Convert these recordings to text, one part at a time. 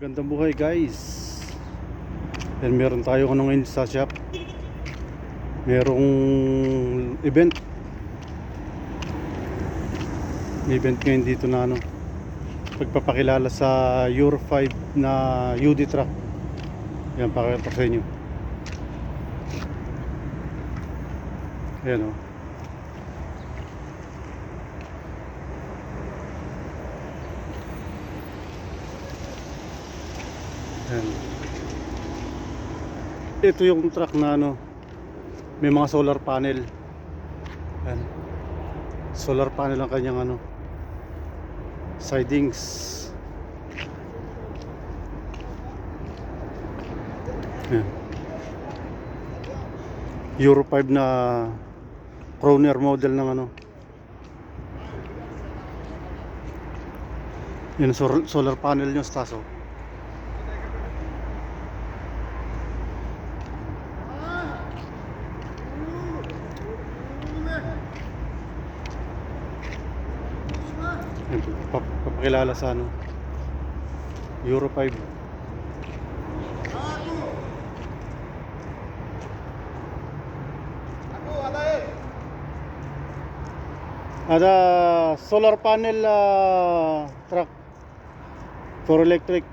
Magandang buhay guys. Yan, meron tayo ngayon sa shop. Merong event. May event ngayon dito na pagpapakilala sa Euro 5 na UD truck. Yan, pakita sa inyo. Ayan o. Ayan. Ito yung truck na may mga solar panel. Ayan. Solar panel ang kanyang sidings. Ayan. Euro 5 na Crowner model ng yun, solar panel nyo sa taso. Papakilala sa Euro 5. Ada solar panel truck for electric.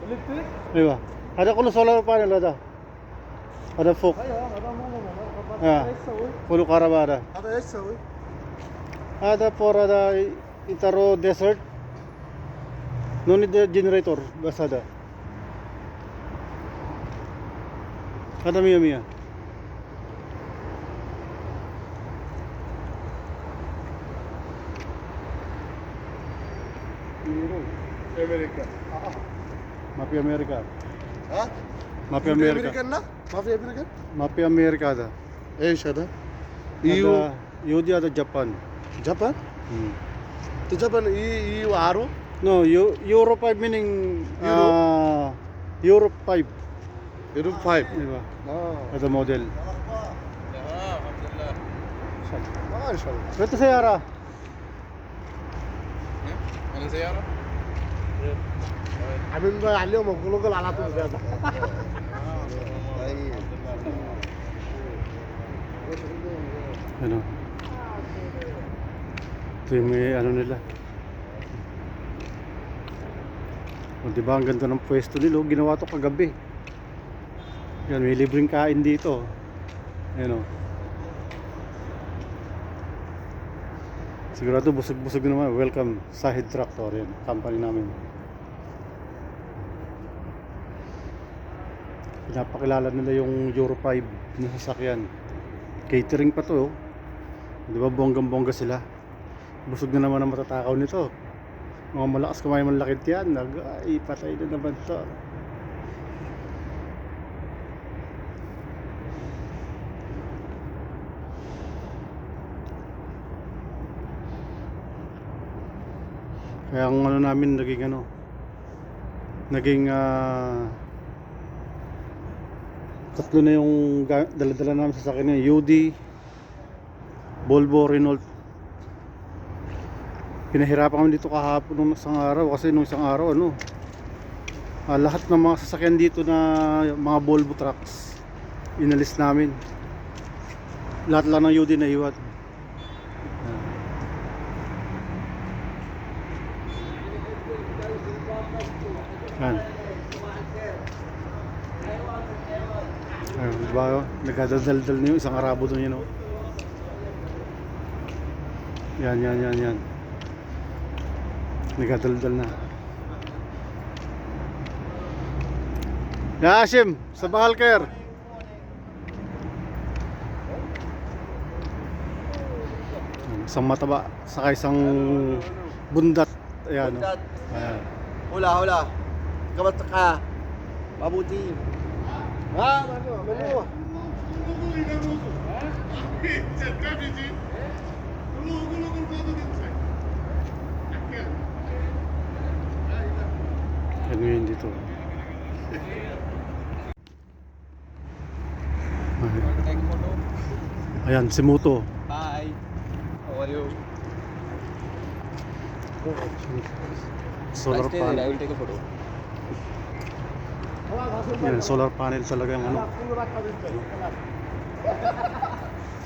Electric? Diba? Ada kuno solar panel ada fok. Kuno karabada. Ada essa, oi. Ada for Itaro desert. No need the generator, basta ada. Ada Mia. America. Mafia America. Ha? Mafia America. American na? Mafia American? Mafia America ada. Ada. Ada Yodi ada Japan. Japan? To Japan EU aro? No, Euro 5 meaning Europe 5. Europe 5. Diba? Ah. Ada model. Maşallah. Ito sayara. Anong sayara? Amin ba عليهم الجلوجل على طول زيادة. Ano? Ito yung may nila. O, diba ang ganda ng pwesto nila? Ginawa to kagabi. Yan, may libreng kain dito. Ayan o. Sigurado busog-busog naman. Welcome Sahid Tractor. Yan, company namin. Pinapakilala nila yung Euro 5 na sasakyan. Catering pa to. Diba bonggang-bongga sila. Busog na naman ang matatakaw nito. Mga malakas kamay malakit yan. Ay, patay na naman to. Kaya ang namin naging tatlo na yung dala-dala namin sa sakin niya. UD, Volvo, Renault. Pinahirapan kami dito kahapon nung isang araw kasi nung isang araw lahat ng mga sasakyan dito na mga Volvo trucks inalis namin. Lahat lang ng UD na iwan. Yan. Ayun, diba? Nagdadaldal na yung isang arabo doon yun. Yan. Nagdadaldal na. Ya Hashim, sabah al-khair. Isang mataba, saka isang bundat. Ayan. Bundat. Ayan. Hula. Kamat ka. Mabuti. Manu. Ano yun dito? Ayan, si Muto. Hi. How are you? Solar Stay there, I panel. will take a photo. Yan, solar panel talaga yung ano.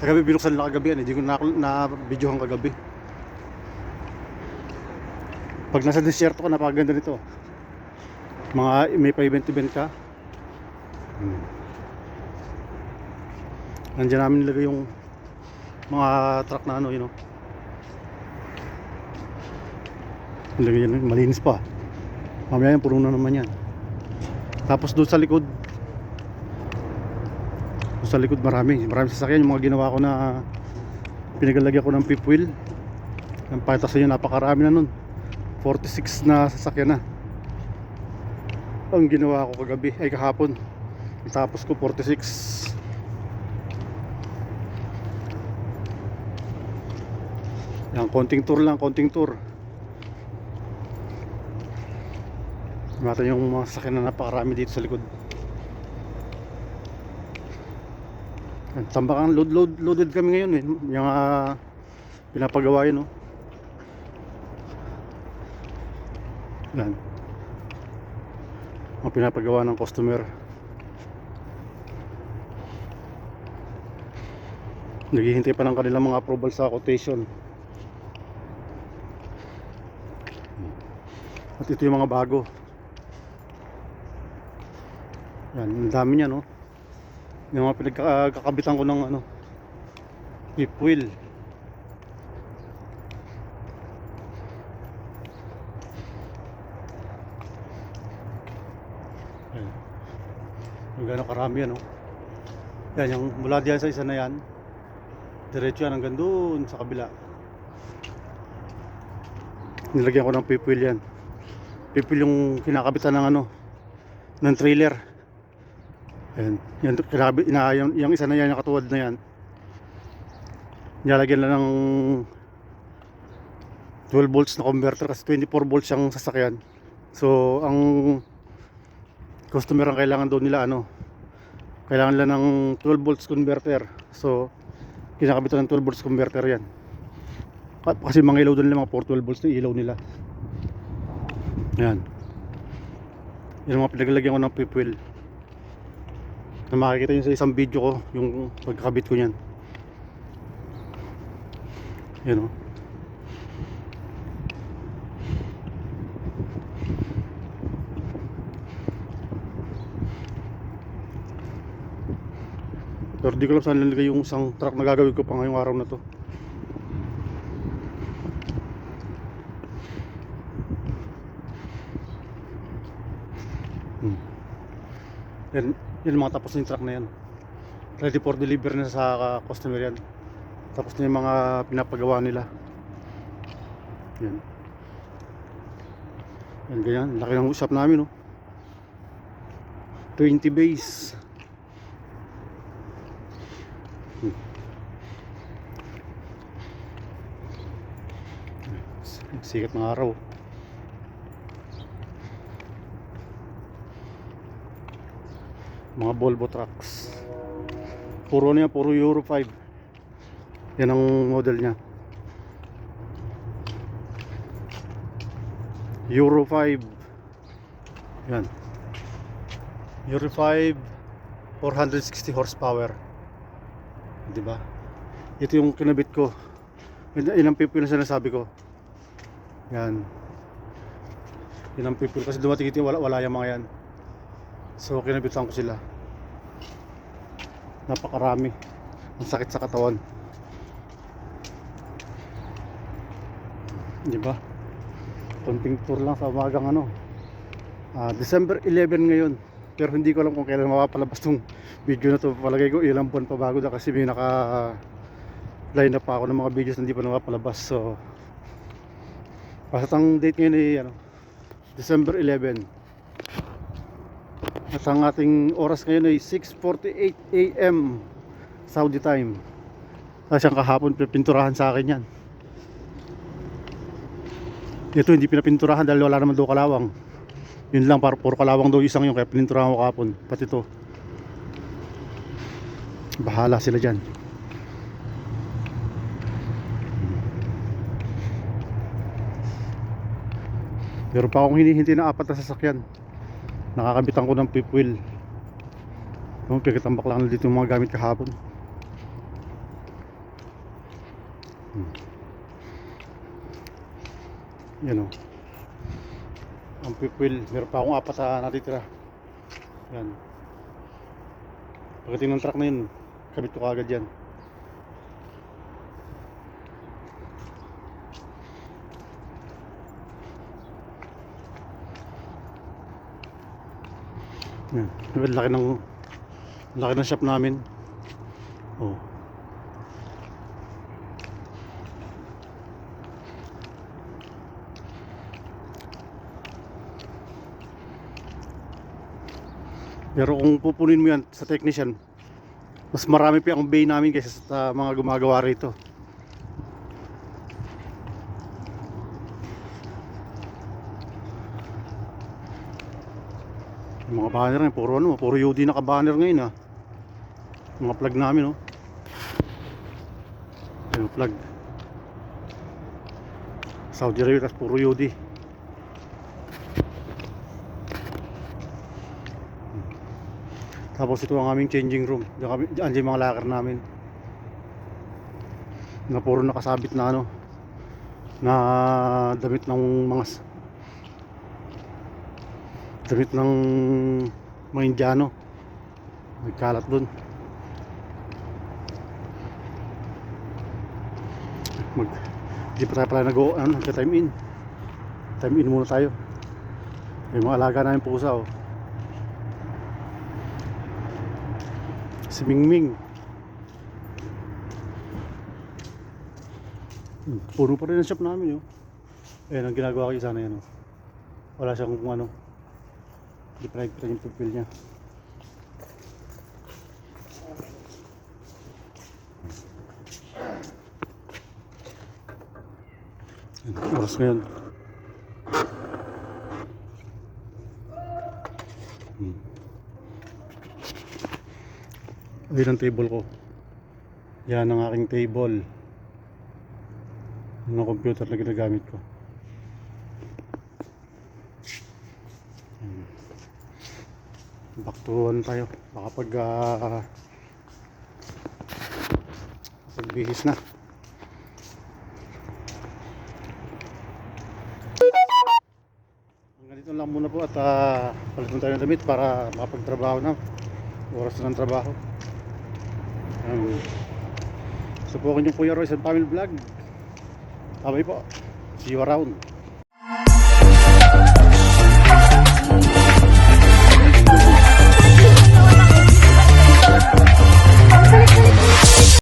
Kagabi binuksan nila kagabi yan, hindi ko na-videohan kagabi. Pag nasa desierto ka, napakaganda nito. Mga may pa-event ka. Nandiyan namin nilagay yung mga truck na ano, yun know. Nilagay yan, malinis pa. Mamaya yan, puno na naman yan. Tapos doon sa likod, marami sasakyan. Yung mga ginawa ko na pinagalagyan ko ng fifth wheel. Ang pakita sa inyo, napakarami na nun. 46 na sasakyan na ang ginawa ko kagabi, ay kahapon. Tapos ko 46. Yan, konting tour lang, konting tour. Mata yung mga sasakyan na napakarami dito sa likod. Tambakan, loaded kami ngayon eh. Yung pinapagawa yun, no? Yan. Ang pinapagawa ng customer. Naghihintay pa ng kanilang mga approval sa quotation. At ito yung mga bago. Yan, ang dami niya, no? Yung mga pinagkakabitan ko ng ano, fifth wheel. Yan. Yung gano'ng karami yan, no? Yan, yung mula diyan sa isa na yan, diretso yan hanggang doon sa kabila. Nilagyan ko ng fifth wheel yan. Fifth wheel yung kinakabitan ng ano, ng trailer. Ayan, yung isa na yan, yung katuwad na yan, nilalagyan lang ng 12 volts na converter kasi 24 volts yung sasakyan. So ang customer ang kailangan doon nila ano, kailangan nila ng 12 volts converter. So kinakabitan ng 12 volts converter yan kasi mga ilaw doon nila, mga 412 volts na ilaw nila. Ayan, yung mga pinaglagyan ko ng fifth wheel na makikita nyo sa isang video ko, yung pagkakabit ko nyan. Yan o. Pero di ko alam saan nilagay yung isang truck na gagawin ko pa ngayong araw na to. Yan mga tapos na yung truck na yan. Ready for delivery na sa customer yan. Tapos na yung mga pinapagawa nila. Yan. Yan ganyan. Laki ng shop namin, no? 20 bays. Sikat ng araw. Mga Volvo trucks. Puro niya, puro Euro 5. Yan ang model niya. Euro 5. Yan. Euro 5 460 horsepower. 'Di ba? Ito yung kinabit ko. Yan ang people na sinasabi ko. Yan. Yan ang people kasi dumating ito wala yung mga yan. So kinabitan ko sila. Napakarami. Ang sakit sa katawan. Di ba? Konting tour lang sa umagang ano. December 11 ngayon. Pero hindi ko alam kung kailan mapapalabas tong video na to. Palagay ko ilang buwan pa bago na kasi may naka line up pa ako ng mga videos na hindi pa napapalabas. So basta ang date ngayon ay ano, December 11. At ang ating oras ngayon ay 6:48 AM Saudi time. Kasi ang kahapon pinturahan sa akin yan. Ito hindi pinapinturahan dahil wala naman daw kalawang. Yun lang, puro kalawang daw isang yung kaya pininturahan ko kahapon. Pati ito, bahala sila dyan. Meron pa akong hinihintay na 4 na sasakyan. Nakakabitan ko ng fifth wheel. Pagkatambak lang dito yung mga gamit kahapon. Yan o. Ang fifth wheel. Meron pa akong apat na natitira. Yan. Pagdating ng truck na yun, kabit ko agad yan. Yan. Laki ng shop namin. Oh. Pero kung pupunin mo yan sa technician, mas marami pa ang bay namin kaysa sa mga gumagawa rito. Yung mga banner ngayon, puro UD naka-banner ngayon ah. Mga plug namin oh. Yung plug Saudi Arabia, tas puro UD. Tapos ito ang aming changing room. Diyan yung mga locker namin. Na puro nakasabit na ano, na damit ng mga Indiano. Nagkalat dun. Hindi pa tayo pala nagka-time in. Time in muna tayo. Yung mga alaga namin pusa oh. Si Mingming. Puno pa rin ang shop namin oh. Ayan ang ginagawa ko sana yan oh. Wala siyang kung ano. Hindi pa nagpita yung pupil niya. Oras ngayon. Ayun ang table ko. Yan ang aking table. Yung computer na ginagamit ko. Back to ano tayo. Baka pagbihis na. Ganito lang muna po at palit tayo ng damit para makapagtrabaho na. Oras na ng trabaho. Subukan yung Kuya Royce and Family Vlog. Bye po. See you around.